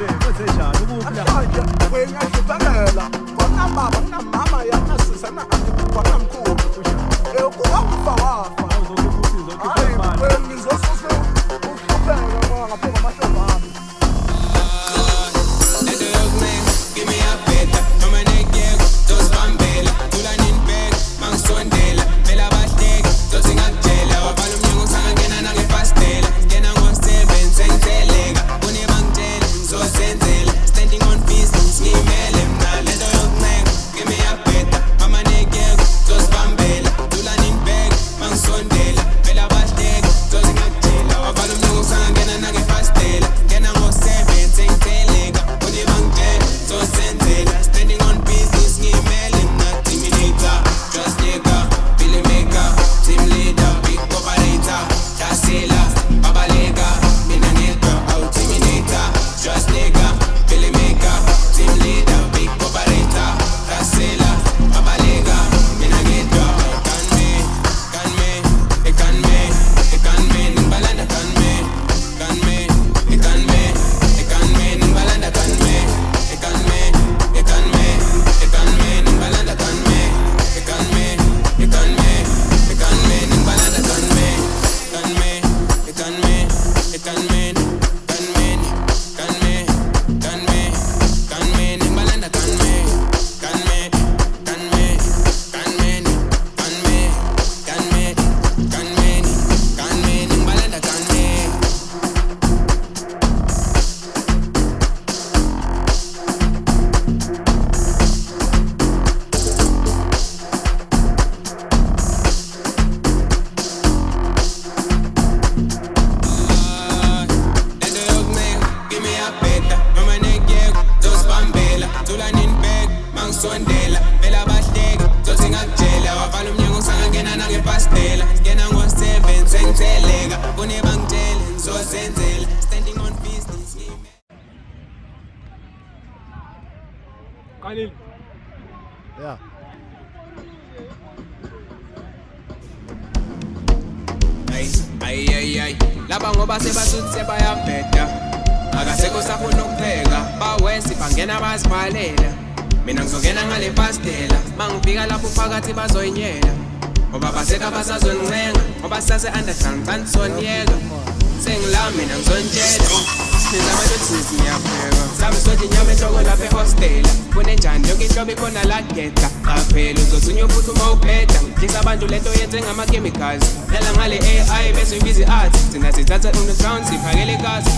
nje kwenze njani ukuphi la manje wengahluphekela kona baba nginamama yanasisa namkhulu kuba ufa wafa uzokusiza hayi wengizosusa uhlupheka ngoba ngaphuka amahlobo ami Give me a better, mama negego, just bambela, tulani in bed, mang sondela, bela bashtega, just ingakjela, wabalo mnyungu sanga ngena nange pastela, ngena ngo 7 sentelega, une bangjela, so senzela, standing on business, ngimele mna, ledo yokuncenga, give me a better, mama negego, just bambela, tulani in bed, mang sondela, bela bashtega, just ingakjela, wabalo mnyungu sanga ngena nange pastela, ngena ngo 7 sentelega, une bangjela, so senzela, standing on business, ngimele mna, terminator, just nigga, filmmaker, team leader, big operator, dasela, babalega, mina ngedwa, terminator, just nigga, filmmaker, team leader, big operator, dasela, babalega, mina ngedwa, nimbalanda sondela, bela bashtega, zothi ngakjela, wavala umnyango sangangena nangepastela, ngena ngo 7 sentelega, kune bangjela, ngizozenzela, standing on business. Khalil Yeah. Ay, laba ngoba sebasuthi sebayabheda, akasekho safuna ukupheka, bawesi bangena bazibhalela, mina ngizongena ngale pastela, mangifika lapho phakathi bazoyinyela, ngoba baseka basazoncenga, ngoba sase underground banisonyeka, sengila mina ngizontshela, nizama ukuthi ngiyapheka, sami sothi inyama enhloko lapha ehostela, kunenjani yonke inhlobo ikhona la geta, qaphela uzothunywa futhi uma upheda, ngisa abantu lento yenze ngama-chemicals, yala ngale AI bese uyibiza i-art, thina sithatha underground siphakele ikazi.